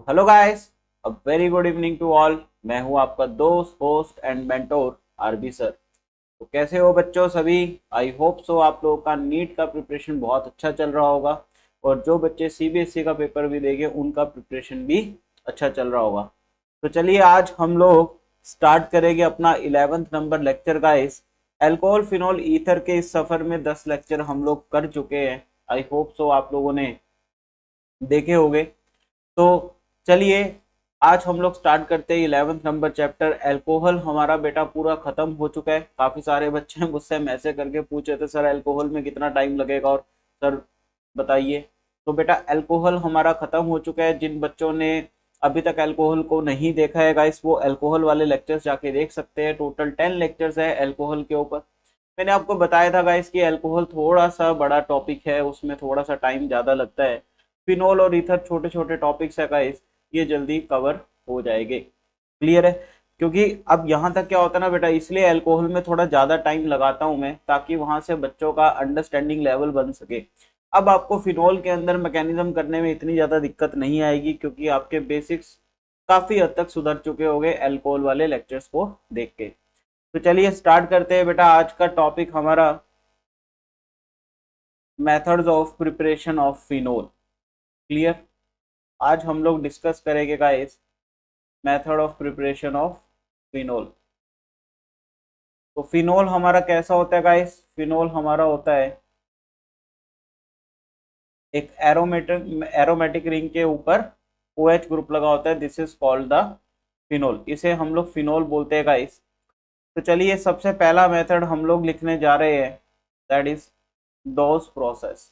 Hello guys, a very good evening to all. मैं हूं आपका दोस्त, host and mentor RB sir. तो कैसे हो बच्चों सभी? आई होप सो आप लोगों का नीट का प्रिपरेशन बहुत अच्छा चल रहा होगा, और जो बच्चे सीबीएसई का पेपर भी देंगे उनका प्रिपरेशन भी अच्छा चल रहा होगा। तो चलिए आज हम लोग स्टार्ट करेंगे अपना 11th number lecture guys. Alcohol phenol ether के इस सफर में 10 लेक्चर हम लोग कर चुके हैं। आई होप सो आप लोगों ने देखे होंगे। तो चलिए आज हम लोग स्टार्ट करते हैं 11th नंबर चैप्टर। अल्कोहल हमारा बेटा पूरा खत्म हो चुका है। काफी सारे बच्चे मुझसे मैसेज करके पूछ रहे थे सर अल्कोहल में कितना टाइम लगेगा, और सर बताइए। तो बेटा अल्कोहल हमारा खत्म हो चुका है। जिन बच्चों ने अभी तक अल्कोहल को नहीं देखा है गाइस, वो अल्कोहल वाले लेक्चर्स जाके देख सकते हैं। टोटल 10 लेक्चर्स है अल्कोहल के ऊपर। मैंने आपको बताया था गाइस कि अल्कोहल थोड़ा सा बड़ा टॉपिक है, उसमें थोड़ा सा टाइम ज़्यादा लगता है। फिनोल और ईथर छोटे छोटे टॉपिक्स है गाइस, ये जल्दी कवर हो जाएंगे। क्लियर है? क्योंकि अब यहाँ तक क्या होता है ना बेटा, इसलिए अल्कोहल में थोड़ा ज़्यादा टाइम लगाता हूँ मैं, ताकि वहाँ से बच्चों का अंडरस्टैंडिंग लेवल बन सके। अब आपको फिनोल के अंदर मैकेनिज्म करने में इतनी ज़्यादा दिक्कत नहीं आएगी, क्योंकि आपके बेसिक्स काफ़ी हद तक सुधर चुके होंगे अल्कोहल वाले लेक्चर्स को देख के। तो चलिए स्टार्ट करते हैं बेटा। आज का टॉपिक हमारा methods of preparation of phenol. Clear? आज हम लोग डिस्कस करेंगे guys method of preparation of phenol. तो फिनोल हमारा कैसा होता है गाइस? फिनोल हमारा होता है एक एरोमेटिक रिंग के ऊपर OH ग्रुप लगा होता है। This is called the phenol. इसे हम लोग फिनोल बोलते हैं गाइस। तो चलिए सबसे पहला मेथड हम लोग लिखने जा रहे हैं, that is Dow's process.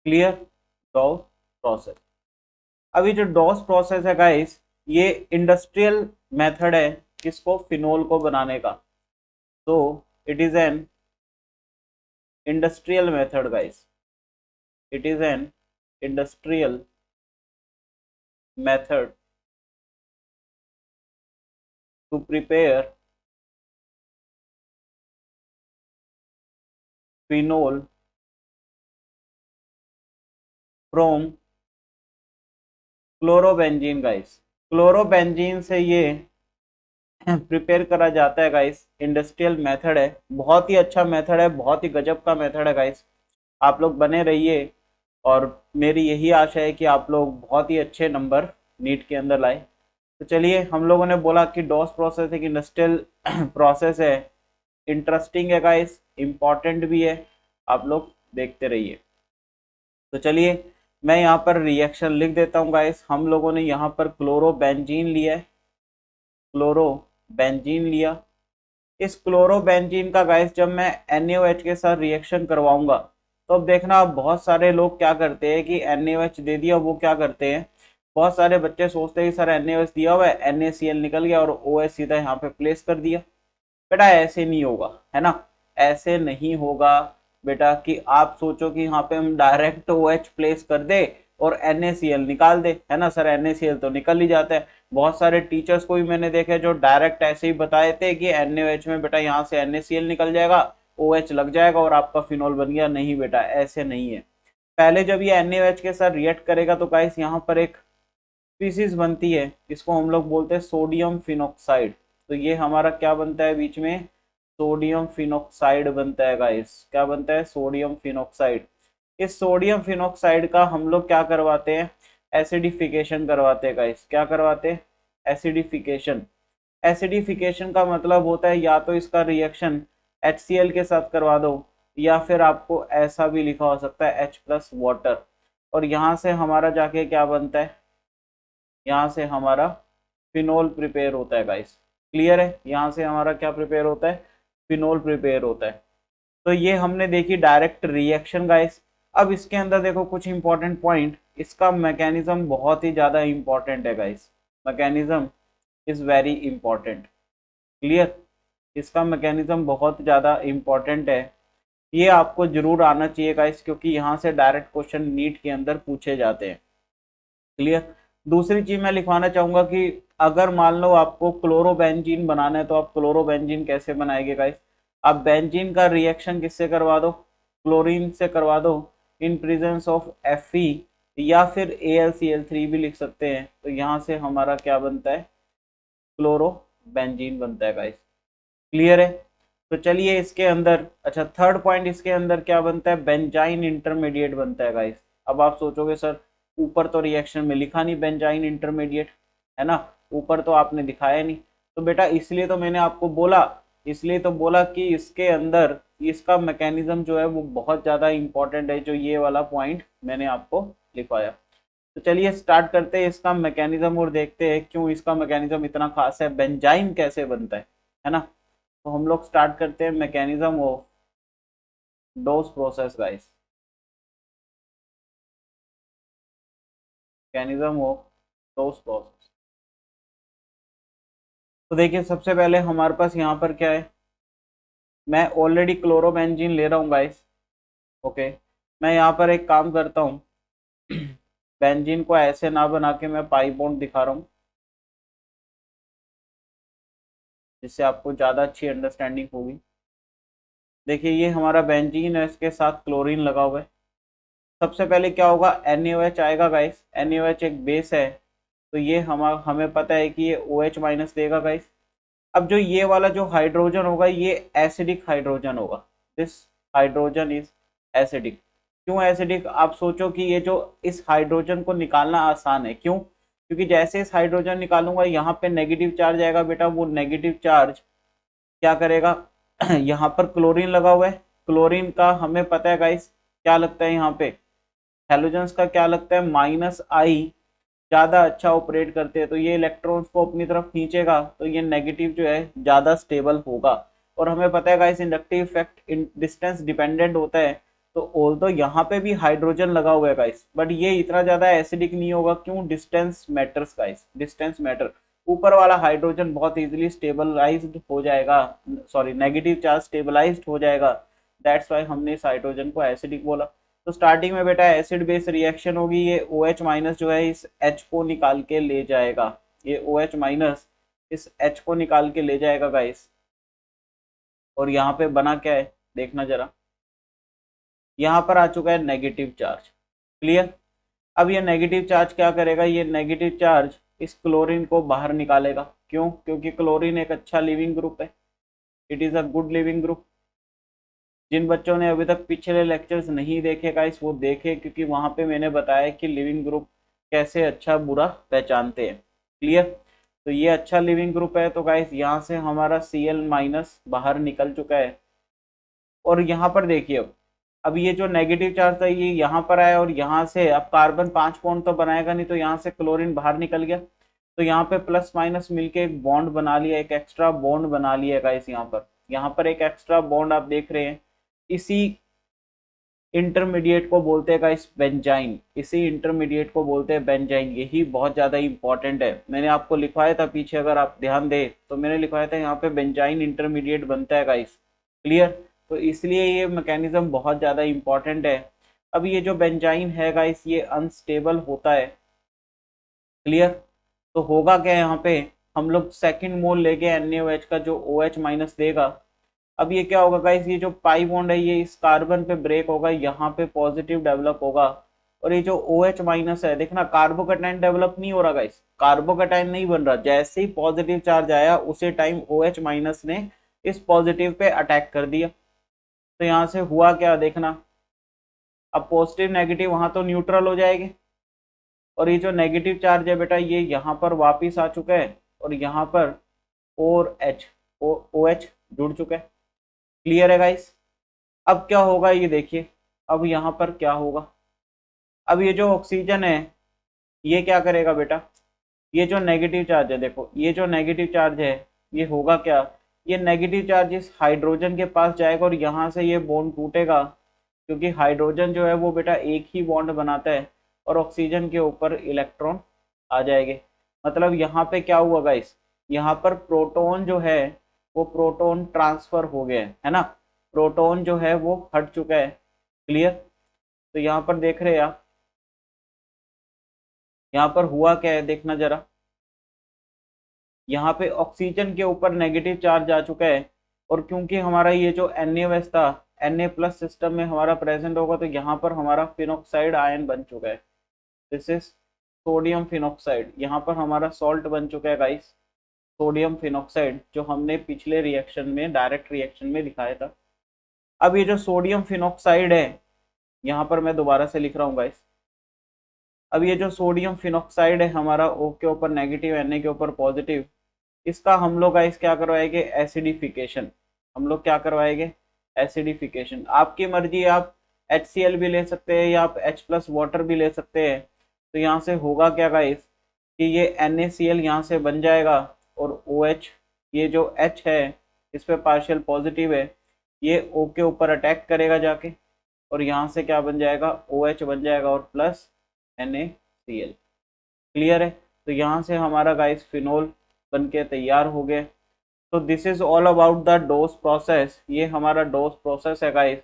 Clear? Dow's process. अभी जो डॉस प्रोसेस है गाइस, ये इंडस्ट्रियल मेथड है किसको? फिनोल को बनाने का। तो it is an industrial method guys. It is an industrial method to prepare phenol from chlorobenzene guys. Chlorobenzene से ये प्रिपेयर करा जाता है गाइस। इंडस्ट्रियल मेथड है, बहुत ही अच्छा मेथड है, बहुत ही गजब का मेथड है गाइस। आप लोग बने रहिए, और मेरी यही आशा है कि आप लोग बहुत ही अच्छे नंबर नीट के अंदर लाए। तो चलिए, हम लोगों ने बोला कि डॉस प्रोसेस एक इंडस्ट्रियल प्रोसेस है। इंटरेस्टिंग है गाइस, इम्पॉर्टेंट भी है। आप लोग देखते रहिए। तो चलिए मैं यहाँ पर रिएक्शन लिख देता हूँ गाइस। हम लोगों ने यहाँ पर क्लोरोबेंजीन लिया है, क्लोरोबेंजीन लिया। इस क्लोरोबेंजीन का गाइस जब मैं NaOH के साथ रिएक्शन करवाऊंगा, तो अब देखना, अब बहुत सारे लोग क्या करते हैं कि NaOH दे दिया, वो क्या करते हैं, बहुत सारे बच्चे सोचते हैं कि सर NaOH दिया हुआ है, NaCl निकल गया और OH सीधा यहाँ पे प्लेस कर दिया। बेटा ऐसे नहीं होगा, है ना? ऐसे नहीं होगा बेटा कि आप सोचो कि यहाँ पे हम डायरेक्ट OH प्लेस कर दे और NaCl निकाल दे, है ना सर? NaCl तो निकल ही जाता है। बहुत सारे टीचर्स को भी मैंने देखे जो डायरेक्ट ऐसे ही बताए थे कि NaOH में बेटा यहाँ से NaCl निकल जाएगा, OH लग जाएगा और आपका फिनोल बन गया। नहीं बेटा, ऐसे नहीं है। पहले जब ये NaOH के साथ रिएक्ट करेगा तो गाइस यहाँ पर एक स्पीसीज बनती है, इसको हम लोग बोलते हैं सोडियम फिनोक्साइड। तो ये हमारा क्या बनता है बीच में? सोडियम फिनोक्साइड बनता है गाइस। क्या बनता है? Sodium phenoxide. इस सोडियम फिनोक्साइड का हम लोग क्या करवाते हैं? एसिडिफिकेशन करवाते हैं गाइस। क्या करवाते हैं? एसिडिफिकेशन। एसिडिफिकेशन का मतलब होता है या तो इसका रिएक्शन HCl के साथ करवा दो, या फिर आपको ऐसा भी लिखा हो सकता है H+ वाटर। और यहाँ से हमारा जाके क्या बनता है? यहाँ से हमारा फिनोल प्रिपेयर होता है गाइस। क्लियर है? यहाँ से हमारा क्या प्रिपेयर होता है? फिनोल प्रिपेयर होता है। तो ये हमने देखी डायरेक्ट रिएक्शन गाइस। अब इसके अंदर देखो कुछ इंपॉर्टेंट पॉइंट, इसका मैकेनिज्म बहुत ही ज्यादा इंपॉर्टेंट है guys. Mechanism is very important. Clear? इसका मैकेनिज्म बहुत ज़्यादा इम्पोर्टेंट है। ये आपको जरूर आना चाहिए गाइस, क्योंकि यहाँ से डायरेक्ट क्वेश्चन नीट के अंदर पूछे जाते हैं। क्लियर? दूसरी चीज मैं लिखवाना चाहूंगा कि अगर मान लो आपको क्लोरोबेंजीन बनाना है, तो आप क्लोरोबेंजीन कैसे बनाएंगे गाइस? आप बेंजीन का रिएक्शन किससे करवा दो? क्लोरीन से करवा दो। इन प्रेजेंस ऑफ Fe, या फिर AlCl3 भी लिख सकते हैं। तो यहाँ से हमारा क्या बनता है, क्लोरोबेंजीन बनता है गाइस। क्लियर है? तो चलिए इसके अंदर, अच्छा थर्ड पॉइंट, इसके अंदर क्या बनता है, बेंजाइन इंटरमीडिएट बनता है गाइस। अब आप सोचोगे सर ऊपर तो रिएक्शन में लिखा नहीं बेंजाइन इंटरमीडिएट, है ना, ऊपर तो आपने दिखाया नहीं। तो बेटा इसलिए तो मैंने आपको बोला, इसलिए तो बोला कि इसके अंदर इसका मैकेनिज्म जो है वो बहुत ज़्यादा इंपॉर्टेंट है, जो ये वाला पॉइंट मैंने आपको लिखवाया। तो चलिए स्टार्ट करते हैं इसका मैकेनिज्म और देखते हैं क्यों इसका मैकेनिज्म इतना खास है, बेंजाइन कैसे बनता है ना। तो हम लोग स्टार्ट करते हैं mechanism of dose process guys, mechanism of dose process. तो देखिए सबसे पहले हमारे पास यहाँ पर क्या है, मैं ऑलरेडी क्लोरोबेंजीन ले रहा हूँ गाइस। ओके, मैं यहाँ पर एक काम करता हूँ, बेंजीन को ऐसे ना बना के मैं पाई बॉन्ड दिखा रहा हूँ, जिससे आपको ज़्यादा अच्छी अंडरस्टैंडिंग होगी। देखिए ये हमारा बेंजीन है, इसके साथ क्लोरीन लगा हुआ है। सबसे पहले क्या होगा, NaOH आएगा गाइस, NaOH एक बेस है, तो ये हमें पता है कि ये OH माइनस देगा गाइस। अब जो ये वाला जो हाइड्रोजन होगा ये एसिडिक हाइड्रोजन होगा, दिस हाइड्रोजन इज एसिडिक। क्यों एसिडिक, आप सोचो कि ये जो इस हाइड्रोजन को निकालना आसान है, क्यों, क्योंकि जैसे इस हाइड्रोजन निकालूंगा यहाँ पे नेगेटिव चार्ज आएगा बेटा, वो नेगेटिव चार्ज क्या करेगा यहाँ पर क्लोरीन लगा हुआ है, क्लोरीन का हमें पता है गाइस क्या लगता है यहाँ पे, हेलोजेंस का क्या लगता है, -I ज़्यादा अच्छा ऑपरेट करते हैं, तो ये इलेक्ट्रॉन्स को अपनी तरफ खींचेगा, तो ये नेगेटिव जो है ज़्यादा स्टेबल होगा। और हमें पता है guys inductive effect in distance dependent होता है, तो ऑल्दो यहाँ पे भी हाइड्रोजन लगा हुआ है गाइस, बट ये इतना ज़्यादा एसिडिक नहीं होगा, क्यों, distance matters guys, distance matter. ऊपर वाला हाइड्रोजन बहुत इजीली स्टेबलाइज्ड हो जाएगा, सॉरी नेगेटिव चार्ज स्टेबलाइज्ड हो जाएगा, दैट्स वाई हमने इस हाइड्रोजन को एसिडिक बोला। तो स्टार्टिंग में बेटा एसिड बेस रिएक्शन होगी, ये OH माइनस जो है इस H को निकाल के ले जाएगा, ये OH माइनस इस H को निकाल के ले जाएगा गाइस। और यहाँ पे बना क्या है देखना जरा, यहाँ पर आ चुका है नेगेटिव चार्ज। क्लियर? अब ये नेगेटिव चार्ज क्या करेगा, ये नेगेटिव चार्ज इस क्लोरीन को बाहर निकालेगा, क्यों, क्योंकि क्लोरीन एक अच्छा लिविंग ग्रुप है, it is a good living group. जिन बच्चों ने अभी तक पिछले लेक्चर्स नहीं देखे गाइस वो देखे, क्योंकि वहां पे मैंने बताया कि लिविंग ग्रुप कैसे अच्छा बुरा पहचानते हैं। क्लियर? तो ये अच्छा लिविंग ग्रुप है, तो गाइस यहाँ से हमारा Cl माइनस बाहर निकल चुका है। और यहाँ पर देखिए अब ये जो नेगेटिव चार्ज था ये यहाँ पर आया, और यहाँ से अब कार्बन 5 बॉन्ड तो बनाएगा नहीं, तो यहाँ से क्लोरीन बाहर निकल गया, तो यहाँ पे प्लस माइनस मिलके एक बॉन्ड बना लिया, एक एक्स्ट्रा बॉन्ड बना लिया गाइस। यहाँ पर एक एक्स्ट्रा बॉन्ड आप देख रहे हैं, इसी इंटरमीडिएट को बोलते हैं गाइस बेंजाइन, इसी इंटरमीडिएट को बोलते हैं बेंजाइन। यही बहुत ज़्यादा इंपॉर्टेंट है, मैंने आपको लिखवाया था पीछे, अगर आप ध्यान दें तो मैंने लिखवाया था यहाँ पे बेंजाइन इंटरमीडिएट बनता है गाइस। क्लियर? तो इसलिए ये मैकेनिज्म बहुत ज़्यादा इंपॉर्टेंट है। अब ये जो बेंजाइन है गाइस ये अनस्टेबल होता है। क्लियर? तो होगा क्या यहाँ पे, हम लोग सेकेंड मोल लेके NaOH का जो OH माइनस देगा, अब ये क्या होगा गाइस, ये जो पाई बॉन्ड है ये इस कार्बन पे ब्रेक होगा, यहाँ पे पॉजिटिव डेवलप होगा, और ये जो OH माइनस है देखना कार्बोकैटायन डेवलप नहीं हो रहा गाइस, कार्बोकैटायन नहीं बन रहा, जैसे ही पॉजिटिव चार्ज आया उसी टाइम OH माइनस ने इस पॉजिटिव पे अटैक कर दिया। तो यहाँ से हुआ क्या देखना, अब पॉजिटिव नेगेटिव वहां तो न्यूट्रल हो जाएंगे, और ये जो नेगेटिव चार्ज है बेटा ये यहाँ पर वापिस आ चुका है, और यहाँ पर OH जुड़ चुका है। क्लियर है गाइस? अब क्या होगा ये देखिए, अब यहाँ पर क्या होगा, अब ये जो ऑक्सीजन है ये क्या करेगा बेटा, ये जो नेगेटिव चार्ज है देखो, ये जो नेगेटिव चार्ज है ये होगा क्या, ये नेगेटिव चार्ज इस हाइड्रोजन के पास जाएगा और यहाँ से ये बॉन्ड टूटेगा, क्योंकि हाइड्रोजन जो है वो बेटा एक ही बॉन्ड बनाता है, और ऑक्सीजन के ऊपर इलेक्ट्रॉन आ जाएंगे। मतलब यहाँ पे क्या हुआ गाइस, यहाँ पर प्रोटॉन जो है वो प्रोटॉन ट्रांसफर हो गया है ना, प्रोटॉन जो है वो हट चुका है। क्लियर? तो यहाँ पर देख रहे हैं आप, यहाँ पर हुआ क्या है देखना जरा, यहाँ पे ऑक्सीजन के ऊपर नेगेटिव चार्ज आ चुका है, और क्योंकि हमारा ये जो NaOH था Na+ सिस्टम में हमारा प्रेजेंट होगा तो यहाँ पर हमारा फिनॉक्साइड आयन बन चुका है। This is sodium phenoxide. यहाँ पर हमारा सॉल्ट बन चुका है गाइस, सोडियम फिनॉक्साइड, जो हमने पिछले रिएक्शन में, डायरेक्ट रिएक्शन में दिखाया था। अब ये जो सोडियम फिनॉक्साइड है, यहाँ पर मैं दोबारा से लिख रहा हूँ गाइस। अब ये जो सोडियम फिनॉक्साइड है हमारा, O के ऊपर नेगेटिव, Na के ऊपर पॉजिटिव, इसका हम लोग गाइस क्या करवाएंगे, एसिडिफिकेशन। हम लोग क्या करवाएंगे, एसिडिफिकेशन। आपकी मर्जी, आप HCl भी ले सकते हैं या आप H+ वाटर भी ले सकते हैं। तो यहाँ से होगा क्या गाइस कि ये NaCl यहाँ से बन जाएगा और OH, ये जो H है इस पे पार्शियल पॉजिटिव है, ये O के ऊपर अटैक करेगा जाके और यहाँ से क्या बन जाएगा, OH बन जाएगा और प्लस NaCl। क्लियर है। तो यहाँ से हमारा गाइस फिनोल बन के तैयार हो गए। तो this is all about the dose process. ये हमारा डोस प्रोसेस है गाइस।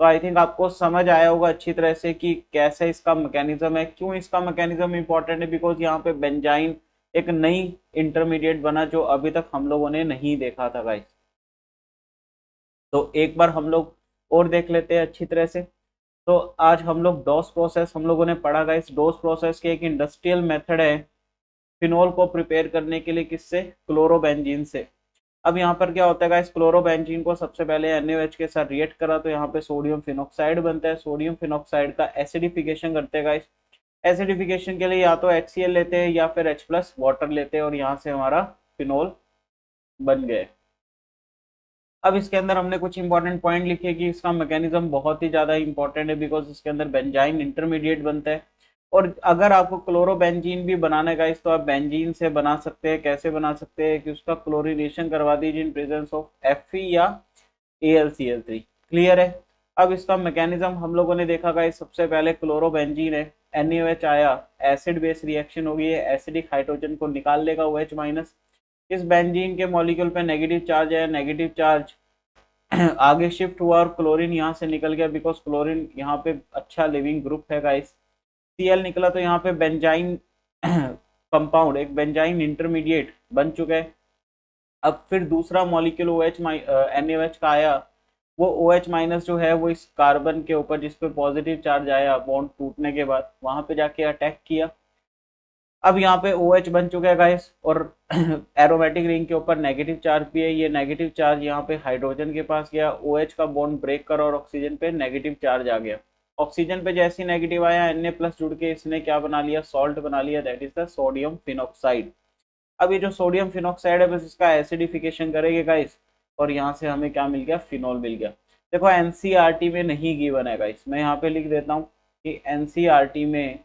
तो आई थिंक आपको समझ आया होगा अच्छी तरह से कि कैसे इसका मैकेनिज्म है, क्यों इसका मैकेनिज्म इंपॉर्टेंट है, बिकॉज यहाँ पे बेंजाइन एक नई इंटरमीडिएट बना जो अभी तक हम लोगों ने नहीं देखा था गाइस। तो एक बार हम लोग और देख लेते हैं अच्छी तरह से। तो आज हम लोग डोस प्रोसेस हम लोगों ने पढ़ा गाइस। डोस प्रोसेस के एक इंडस्ट्रियल मेथड है फिनोल को प्रिपेयर करने के लिए, किससे, क्लोरोबेंजीन से। अब यहाँ पर क्या होता है गाइस, क्लोरोबेंजीन को सबसे पहले NaOH के साथ रिएक्ट करा तो यहाँ पे सोडियम फिनॉक्साइड बनता है। सोडियम फिनॉक्साइड का एसिडिफिकेशन करते हैं गाइस। एसिडिफिकेशन के लिए या तो HCl लेते हैं या फिर H+ वाटर लेते हैं और यहाँ से हमारा फिनोल बन गए। अब इसके अंदर हमने कुछ इंपॉर्टेंट पॉइंट लिखे कि इसका मैकेनिज्म बहुत ही ज़्यादा इंपॉर्टेंट है, बिकॉज इसके अंदर बेंजाइन इंटरमीडिएट बनता है। और अगर आपको क्लोरोबेंजीन भी बनाना है गाइस तो आप बेंजीन से बना सकते हैं। कैसे बना सकते हैं कि उसका क्लोरीनेशन करवा दीजिए इन प्रेजेंस ऑफ Fe या AlCl3। क्लियर है। अब इसका मैकेनिज्म हम लोगों ने देखा गाइस, सबसे पहले क्लोरोबेंजीन है, NaOH आया, एसिड बेस रिएक्शन होगी, एसिडिक हाइड्रोजन को निकाल लेगा OH-। इस बेंजीन के मॉलिक्यूल पे नेगेटिव चार्ज है, नेगेटिव चार्ज आगे शिफ्ट हुआ और क्लोरीन यहाँ से निकल गया, बिकॉज क्लोरीन यहाँ पे अच्छा लिविंग ग्रुप है गाइस। Cl निकला तो यहाँ पे बेंजाइन कंपाउंड, एक बेंजाइन इंटरमीडिएट बन चुका है। अब फिर दूसरा मॉलिक्यूल NaOH का आया, वो OH- जो है वो इस कार्बन के ऊपर जिस पे पॉजिटिव चार्ज आया बॉन्ड टूटने के बाद, वहां पे जाके अटैक किया। अब यहाँ पे OH बन चुका है गाइस और एरोमेटिक रिंग के ऊपर नेगेटिव चार्ज भी है। ये नेगेटिव चार्ज यहाँ पे हाइड्रोजन के पास गया, OH का बॉन्ड ब्रेक करा और ऑक्सीजन पे नेगेटिव चार्ज आ गया। ऑक्सीजन पे जैसे ही नेगेटिव आया, Na+ जुड़ के इसने क्या बना लिया, सॉल्ट बना लिया, that is the sodium phenoxide. अब ये जो सोडियम फिनॉक्साइड है बस इसका एसिडिफिकेशन करेंगे गाइस और यहाँ से हमें क्या मिल गया, फिनोल मिल गया। देखो NCERT में नहीं गिवन है गाइस, मैं यहाँ पे लिख देता हूँ कि NCERT में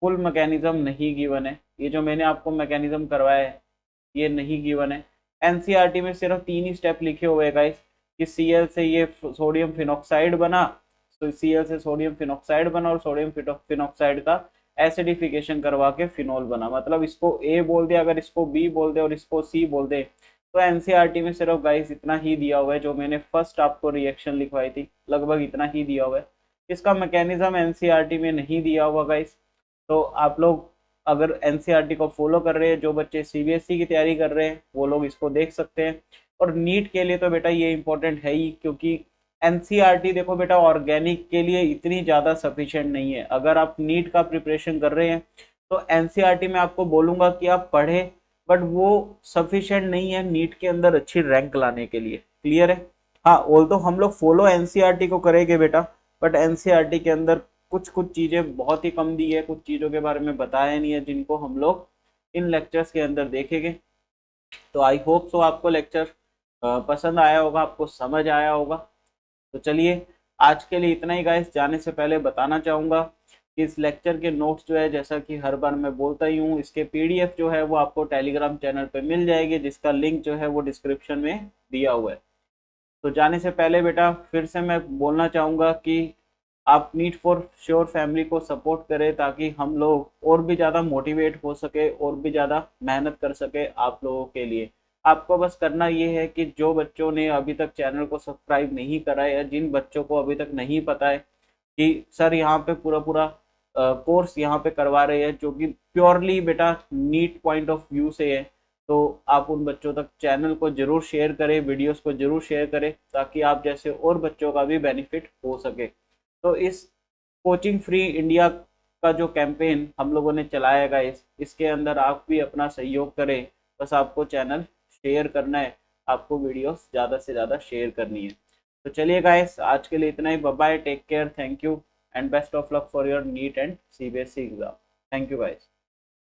फुल मैकेनिज्म नहीं गिवन है। ये जो मैंने आपको मैकेनिज्म करवाया है ये नहीं गिवन है। NCERT में सिर्फ 3 ही स्टेप लिखे हुए हैं गाइस कि Cl से ये सोडियम फिनॉक्साइड बना, तो Cl से सोडियम फिनॉक्साइड बना और सोडियम फिनॉक्साइड का एसिडिफिकेशन करवा के फिनोल बना। मतलब इसको A बोल दे, अगर इसको B बोल दे और इसको C बोल दे, तो NCERT में सिर्फ गाइस इतना ही दिया हुआ है जो मैंने फर्स्ट आपको रिएक्शन लिखवाई थी, लगभग इतना ही दिया हुआ है। इसका मैकेनिज्म NCERT में नहीं दिया हुआ गाइस। तो आप लोग अगर NCERT को फॉलो कर रहे हैं, जो बच्चे CBSE की तैयारी कर रहे हैं वो लोग इसको देख सकते हैं। और नीट के लिए तो बेटा ये इंपॉर्टेंट है ही, क्योंकि NCERT देखो बेटा ऑर्गेनिक के लिए इतनी ज़्यादा सफिशिएंट नहीं है। अगर आप नीट का प्रिपरेशन कर रहे हैं तो NCERT में आपको बोलूँगा कि आप पढ़ें, बट वो सफिशिएंट नहीं है नीट के अंदर अच्छी रैंक लाने के लिए। क्लियर है। हाँ, ऑल तो हम लोग फॉलो NCERT को करेंगे बेटा, बट NCERT के अंदर कुछ कुछ चीज़ें बहुत ही कम दी है, कुछ चीज़ों के बारे में बताया नहीं है जिनको हम लोग इन लेक्चर्स के अंदर देखेंगे। तो आई होप सो आपको लेक्चर पसंद आया होगा, आपको समझ आया होगा। तो चलिए आज के लिए इतना ही गाइस। जाने से पहले बताना चाहूँगा कि इस लेक्चर के नोट्स जो है, जैसा कि हर बार मैं बोलता ही हूँ, इसके PDF जो है वो आपको टेलीग्राम चैनल पे मिल जाएगी, जिसका लिंक जो है वो डिस्क्रिप्शन में दिया हुआ है। तो जाने से पहले बेटा फिर से मैं बोलना चाहूँगा कि आप नीट फॉर श्योर फैमिली को सपोर्ट करें ताकि हम लोग और भी ज़्यादा मोटिवेट हो सके और भी ज़्यादा मेहनत कर सके आप लोगों के लिए। आपको बस करना ये है कि जो बच्चों ने अभी तक चैनल को सब्सक्राइब नहीं करा है या जिन बच्चों को अभी तक नहीं पता है कि सर यहाँ पे पूरा पूरा कोर्स यहाँ पे करवा रहे हैं जो कि प्योरली बेटा नीट पॉइंट ऑफ व्यू से है, तो आप उन बच्चों तक चैनल को जरूर शेयर करें, वीडियोस को जरूर शेयर करें, ताकि आप जैसे और बच्चों का भी बेनिफिट हो सके। तो इस कोचिंग फ्री इंडिया का जो कैंपेन हम लोगों ने चलाया है गाइस, इसके अंदर आप भी अपना सहयोग करें। बस आपको चैनल शेयर करना है, आपको वीडियोस ज़्यादा से ज़्यादा शेयर करनी है। तो चलिए गाइस, आज के लिए इतना ही। Bye bye, take care, thank you and best of luck for your NEET and CBSE exam. Thank you guys.